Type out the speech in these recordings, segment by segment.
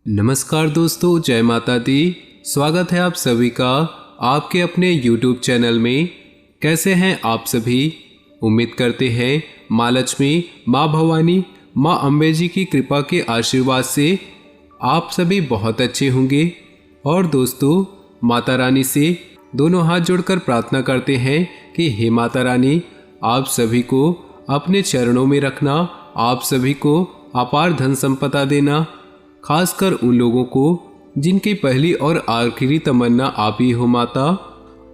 नमस्कार दोस्तों, जय माता दी। स्वागत है आप सभी का आपके अपने YouTube चैनल में। कैसे हैं आप सभी? उम्मीद करते हैं माँ लक्ष्मी, माँ भवानी, माँ अम्बे जी की कृपा के आशीर्वाद से आप सभी बहुत अच्छे होंगे। और दोस्तों, माता रानी से दोनों हाथ जोड़कर प्रार्थना करते हैं कि हे माता रानी, आप सभी को अपने चरणों में रखना, आप सभी को अपार धन संपदा देना, खासकर उन लोगों को जिनकी पहली और आखिरी तमन्ना आप ही हो माता।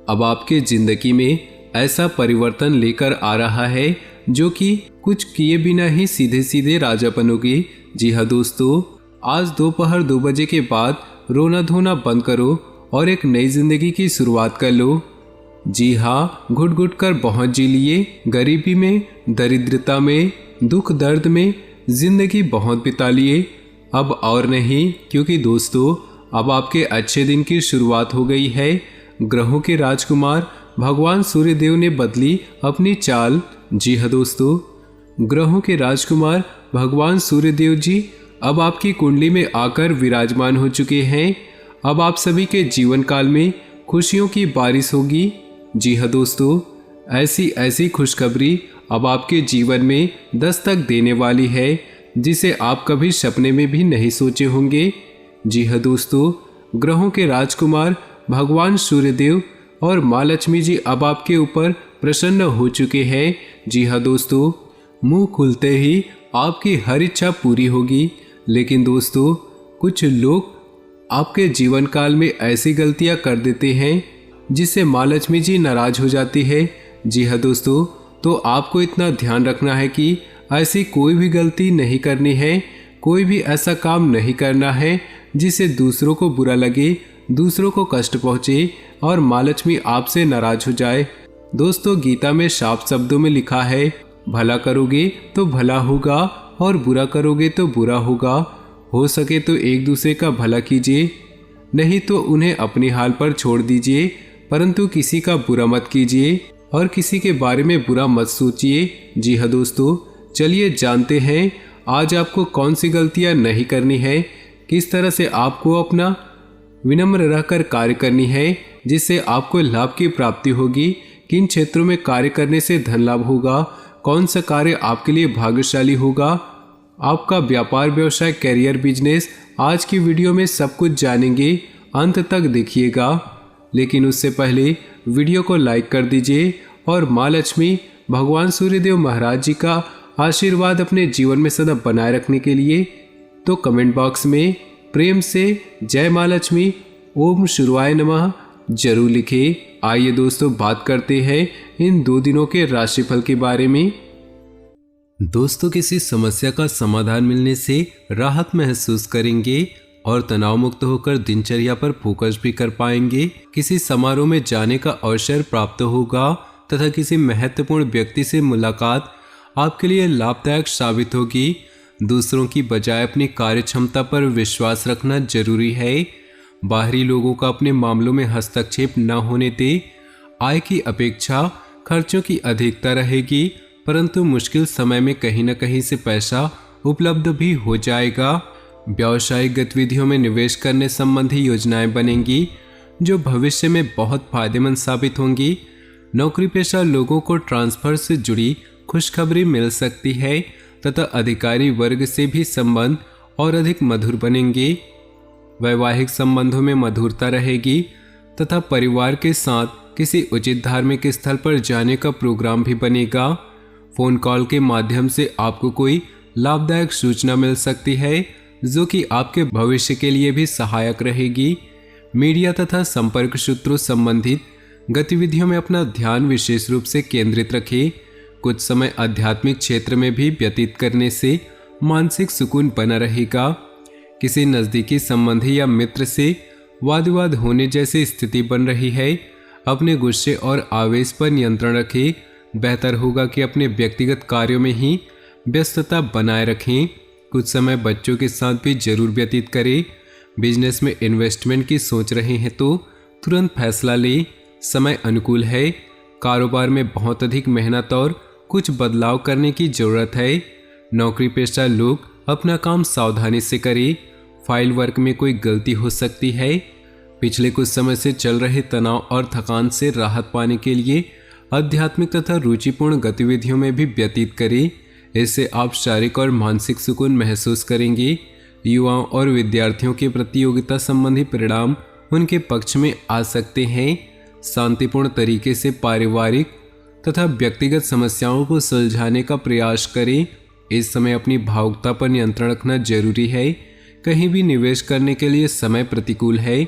अब आपके जिंदगी में ऐसा परिवर्तन लेकर आ रहा है जो कि कुछ किए बिना ही सीधे सीधे राजा बनोगे। जी हाँ दोस्तों, आज दोपहर 2 बजे के बाद रोना धोना बंद करो और एक नई जिंदगी की शुरुआत कर लो। जी हाँ, घुट घुट कर बहुत जी लिए, गरीबी में, दरिद्रता में, दुख दर्द में जिंदगी बहुत बिता लिए। अब और नहीं, क्योंकि दोस्तों अब आपके अच्छे दिन की शुरुआत हो गई है। ग्रहों के राजकुमार भगवान सूर्यदेव ने बदली अपनी चाल। जी हाँ दोस्तों, ग्रहों के राजकुमार भगवान सूर्यदेव जी अब आपकी कुंडली में आकर विराजमान हो चुके हैं। अब आप सभी के जीवन काल में खुशियों की बारिश होगी। जी हाँ दोस्तों, ऐसी ऐसी खुशखबरी अब आपके जीवन में दस्तक देने वाली है जिसे आप कभी सपने में भी नहीं सोचे होंगे। जी हाँ दोस्तों, ग्रहों के राजकुमार भगवान सूर्यदेव और माँ लक्ष्मी जी अब आपके ऊपर प्रसन्न हो चुके हैं। जी हाँ दोस्तों, मुंह खुलते ही आपकी हर इच्छा पूरी होगी। लेकिन दोस्तों, कुछ लोग आपके जीवन काल में ऐसी गलतियां कर देते हैं जिससे माँ लक्ष्मी जी नाराज हो जाती है। जी हाँ दोस्तों, तो आपको इतना ध्यान रखना है कि ऐसी कोई भी गलती नहीं करनी है, कोई भी ऐसा काम नहीं करना है जिससे दूसरों को बुरा लगे, दूसरों को कष्ट पहुँचे और माँ लक्ष्मी आपसे नाराज हो जाए। दोस्तों, गीता में साफ शब्दों में लिखा है, भला करोगे तो भला होगा और बुरा करोगे तो बुरा होगा। हो सके तो एक दूसरे का भला कीजिए, नहीं तो उन्हें अपनी हाल पर छोड़ दीजिए, परंतु किसी का बुरा मत कीजिए और किसी के बारे में बुरा मत सोचिए। जी हाँ दोस्तों, चलिए जानते हैं आज आपको कौन सी गलतियां नहीं करनी है, किस तरह से आपको अपना विनम्र रहकर कार्य करनी है जिससे आपको लाभ की प्राप्ति होगी, किन क्षेत्रों में कार्य करने से धन लाभ होगा, कौन सा कार्य आपके लिए भाग्यशाली होगा, आपका व्यापार, व्यवसाय, करियर, बिजनेस। आज की वीडियो में सब कुछ जानेंगे, अंत तक देखिएगा। लेकिन उससे पहले वीडियो को लाइक कर दीजिए और माँ लक्ष्मी, भगवान सूर्यदेव महाराज जी का आशीर्वाद अपने जीवन में सदा बनाए रखने के लिए तो कमेंट बॉक्स में प्रेम से जय माँ लक्ष्मी, ओम शिवाय नमः जरूर लिखें। आइए दोस्तों, बात करते हैं इन 2 दिनों के राशिफल के बारे में। दोस्तों, किसी समस्या का समाधान मिलने से राहत महसूस करेंगे और तनाव मुक्त होकर दिनचर्या पर फोकस भी कर पाएंगे। किसी समारोह में जाने का अवसर प्राप्त होगा तथा किसी महत्वपूर्ण व्यक्ति से मुलाकात आपके लिए लाभदायक साबित होगी। दूसरों की बजाय अपनी कार्य क्षमता पर विश्वास रखना जरूरी है। बाहरी लोगों का अपने मामलों में हस्तक्षेप न होने दें। आय की अपेक्षा खर्चों की अधिकता रहेगी, परंतु मुश्किल समय में कहीं न कहीं से पैसा उपलब्ध भी हो जाएगा। व्यावसायिक गतिविधियों में निवेश करने संबंधी योजनाएं बनेंगी जो भविष्य में बहुत फायदेमंद साबित होंगी। नौकरी पेशा लोगों को ट्रांसफर से जुड़ी खुशखबरी मिल सकती है तथा अधिकारी वर्ग से भी संबंध और अधिक मधुर बनेंगे। वैवाहिक संबंधों में मधुरता रहेगी तथा परिवार के साथ किसी उचित धार्मिक स्थल पर जाने का प्रोग्राम भी बनेगा। फोन कॉल के माध्यम से आपको कोई लाभदायक सूचना मिल सकती है जो कि आपके भविष्य के लिए भी सहायक रहेगी। मीडिया तथा संपर्क सूत्रों संबंधित गतिविधियों में अपना ध्यान विशेष रूप से केंद्रित रखें। कुछ समय आध्यात्मिक क्षेत्र में भी व्यतीत करने से मानसिक सुकून बना रहेगा। किसी नज़दीकी संबंधी या मित्र से वाद विवाद होने जैसी स्थिति बन रही है। अपने गुस्से और आवेश पर नियंत्रण रखें। बेहतर होगा कि अपने व्यक्तिगत कार्यों में ही व्यस्तता बनाए रखें। कुछ समय बच्चों के साथ भी जरूर व्यतीत करें। बिजनेस में इन्वेस्टमेंट की सोच रहे हैं तो तुरंत फैसला लें, समय अनुकूल है। कारोबार में बहुत अधिक मेहनत और कुछ बदलाव करने की जरूरत है। नौकरी पेशा लोग अपना काम सावधानी से करें। फाइल वर्क में कोई गलती हो सकती है। पिछले कुछ समय से चल रहे तनाव और थकान से राहत पाने के लिए आध्यात्मिक तथा रुचिपूर्ण गतिविधियों में भी व्यतीत करें। इससे आप शारीरिक और मानसिक सुकून महसूस करेंगे। युवाओं और विद्यार्थियों के प्रतियोगिता संबंधी परिणाम उनके पक्ष में आ सकते हैं। शांतिपूर्ण तरीके से पारिवारिक तथा व्यक्तिगत समस्याओं को सुलझाने का प्रयास करें। इस समय अपनी भावुकता पर नियंत्रण रखना जरूरी है। कहीं भी निवेश करने के लिए समय प्रतिकूल है।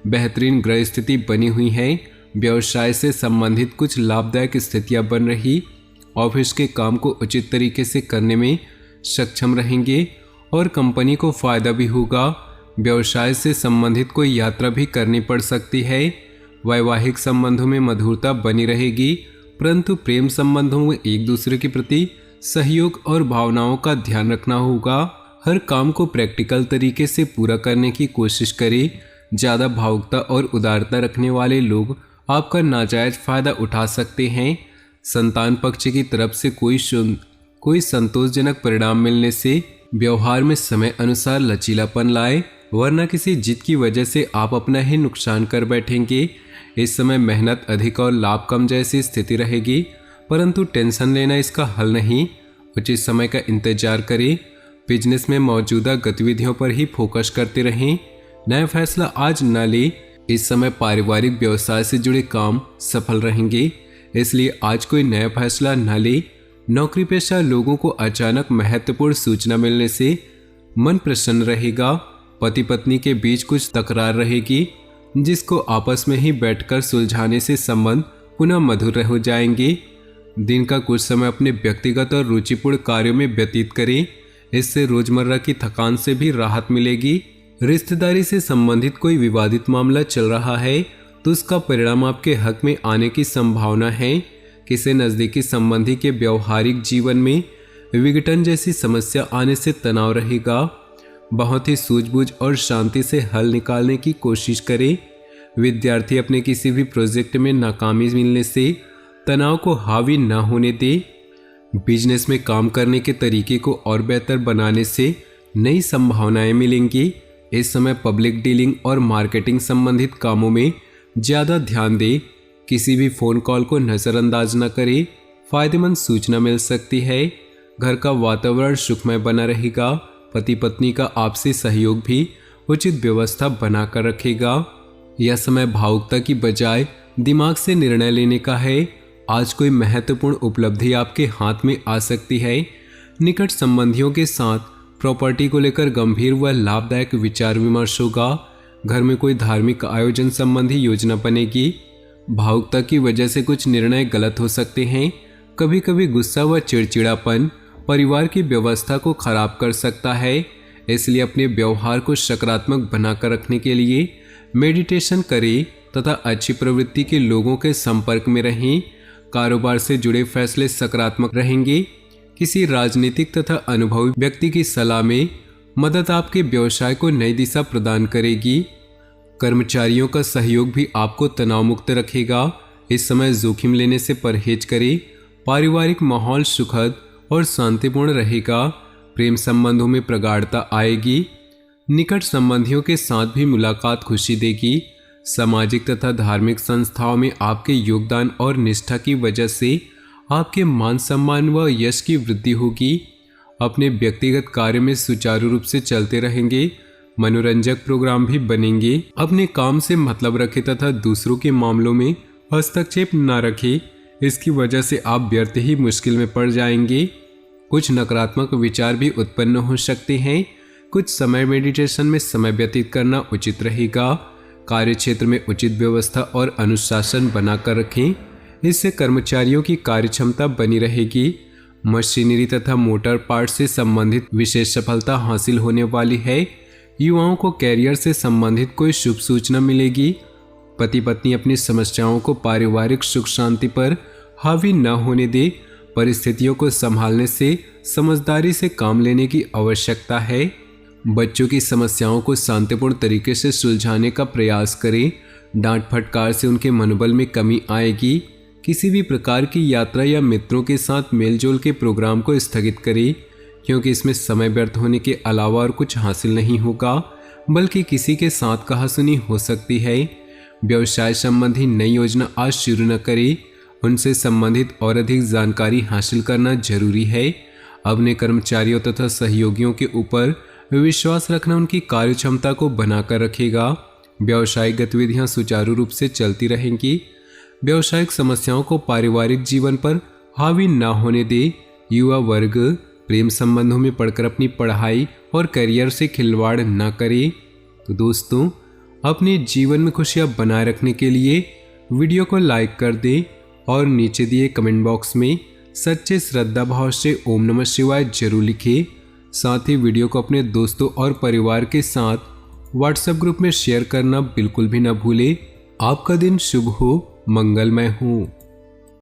बेहतरीन ग्रह स्थिति बनी हुई है। व्यवसाय से संबंधित कुछ लाभदायक स्थितियां बन रही। ऑफिस के काम को उचित तरीके से करने में सक्षम रहेंगे और कंपनी को फायदा भी होगा। व्यवसाय से संबंधित कोई यात्रा भी करनी पड़ सकती है। वैवाहिक संबंधों में मधुरता बनी रहेगी, परंतु प्रेम संबंधों में एक दूसरे के प्रति सहयोग और भावनाओं का ध्यान रखना होगा। हर काम को प्रैक्टिकल तरीके से पूरा करने की कोशिश करें। ज़्यादा भावुकता और उदारता रखने वाले लोग आपका नाजायज फायदा उठा सकते हैं। संतान पक्ष की तरफ से कोई संतोषजनक परिणाम मिलने से व्यवहार में समय अनुसार लचीलापन लाए, वरना किसी जिद की वजह से आप अपना ही नुकसान कर बैठेंगे। इस समय मेहनत अधिक और लाभ कम जैसी स्थिति रहेगी, परंतु टेंशन लेना इसका हल नहीं। उचित समय का इंतजार करें। बिजनेस में मौजूदा गतिविधियों पर ही फोकस करते रहें। नया फैसला आज न ले। इस समय पारिवारिक व्यवसाय से जुड़े काम सफल रहेंगे, इसलिए आज कोई नया फैसला न ले। नौकरी पेशा लोगों को अचानक महत्वपूर्ण सूचना मिलने से मन प्रसन्न रहेगा। पति पत्नी के बीच कुछ तकरार रहेगी, जिसको आपस में ही बैठकर सुलझाने से संबंध पुनः मधुर हो जाएंगे। दिन का कुछ समय अपने व्यक्तिगत और रुचिपूर्ण कार्यों में व्यतीत करें। इससे रोजमर्रा की थकान से भी राहत मिलेगी। रिश्तेदारी से संबंधित कोई विवादित मामला चल रहा है तो उसका परिणाम आपके हक में आने की संभावना है। किसी नज़दीकी संबंधी के व्यवहारिक जीवन में विघटन जैसी समस्या आने से तनाव रहेगा। बहुत ही सूझबूझ और शांति से हल निकालने की कोशिश करें। विद्यार्थी अपने किसी भी प्रोजेक्ट में नाकामी मिलने से तनाव को हावी न होने दे। बिजनेस में काम करने के तरीके को और बेहतर बनाने से नई संभावनाएं मिलेंगी। इस समय पब्लिक डीलिंग और मार्केटिंग संबंधित कामों में ज़्यादा ध्यान दें। किसी भी फ़ोन कॉल को नज़रअंदाज न करें। फायदेमंद सूचना मिल सकती है। घर का वातावरण सुखमय बना रहेगा। पति पत्नी का आपसी सहयोग भी उचित व्यवस्था बनाकर रखेगा। यह समय भावुकता की बजाय दिमाग से निर्णय लेने का है। आज कोई महत्वपूर्ण उपलब्धि आपके हाथ में आ सकती है। निकट संबंधियों के साथ प्रॉपर्टी को लेकर गंभीर व लाभदायक विचार विमर्श होगा। घर में कोई धार्मिक आयोजन संबंधी योजना बनेगी। भावुकता की वजह से कुछ निर्णय गलत हो सकते हैं। कभी कभी गुस्सा व चिड़चिड़ापन परिवार की व्यवस्था को खराब कर सकता है, इसलिए अपने व्यवहार को सकारात्मक बनाकर रखने के लिए मेडिटेशन करें तथा अच्छी प्रवृत्ति के लोगों के संपर्क में रहें। कारोबार से जुड़े फैसले सकारात्मक रहेंगे। किसी राजनीतिक तथा अनुभवी व्यक्ति की सलाह में मदद आपके व्यवसाय को नई दिशा प्रदान करेगी। कर्मचारियों का सहयोग भी आपको तनाव मुक्त रखेगा। इस समय जोखिम लेने से परहेज करें। पारिवारिक माहौल सुखद और शांतिपूर्ण रहेगा। प्रेम संबंधों में प्रगाढ़ता आएगी। निकट संबंधियों के साथ भी मुलाकात खुशी देगी। सामाजिक तथा धार्मिक संस्थाओं में आपके योगदान और निष्ठा की वजह से आपके मान सम्मान व यश की वृद्धि होगी। अपने व्यक्तिगत कार्य में सुचारू रूप से चलते रहेंगे। मनोरंजक प्रोग्राम भी बनेंगे। अपने काम से मतलब रखें तथा दूसरों के मामलों में हस्तक्षेप न रखें। इसकी वजह से आप व्यर्थ ही मुश्किल में पड़ जाएंगे। कुछ नकारात्मक विचार भी उत्पन्न हो सकते हैं। कुछ समय मेडिटेशन में समय व्यतीत करना उचित रहेगा। कार्य क्षेत्र में उचित व्यवस्था और अनुशासन बनाकर रखें। इससे कर्मचारियों की कार्यक्षमता बनी रहेगी। मशीनरी तथा मोटर पार्ट से संबंधित विशेष सफलता हासिल होने वाली है। युवाओं को कैरियर से संबंधित कोई शुभ सूचना मिलेगी। पति पत्नी अपनी समस्याओं को पारिवारिक सुख शांति पर हावी न होने दे। परिस्थितियों को संभालने से समझदारी से काम लेने की आवश्यकता है। बच्चों की समस्याओं को शांतिपूर्ण तरीके से सुलझाने का प्रयास करें। डांट फटकार से उनके मनोबल में कमी आएगी। किसी भी प्रकार की यात्रा या मित्रों के साथ मेलजोल के प्रोग्राम को स्थगित करें, क्योंकि इसमें समय व्यर्थ होने के अलावा और कुछ हासिल नहीं होगा। बल्कि किसी के साथ कहासुनी हो सकती है। व्यवसाय संबंधी नई योजना आज शुरू न करें, उनसे संबंधित और अधिक जानकारी हासिल करना जरूरी है। अपने कर्मचारियों तथा सहयोगियों के ऊपर विश्वास रखना उनकी कार्य क्षमता को बनाकर रखेगा। व्यावसायिक गतिविधियां सुचारू रूप से चलती रहेंगी। व्यावसायिक समस्याओं को पारिवारिक जीवन पर हावी न होने दे। युवा वर्ग प्रेम संबंधों में पड़कर अपनी पढ़ाई और करियर से खिलवाड़ न करे। तो दोस्तों, अपने जीवन में खुशियां बनाए रखने के लिए वीडियो को लाइक कर दें और नीचे दिए कमेंट बॉक्स में सच्चे श्रद्धा भाव से ओम नमः शिवाय जरूर लिखें। साथ ही वीडियो को अपने दोस्तों और परिवार के साथ व्हाट्सएप ग्रुप में शेयर करना बिल्कुल भी न भूलें। आपका दिन शुभ हो, मंगलमय हो।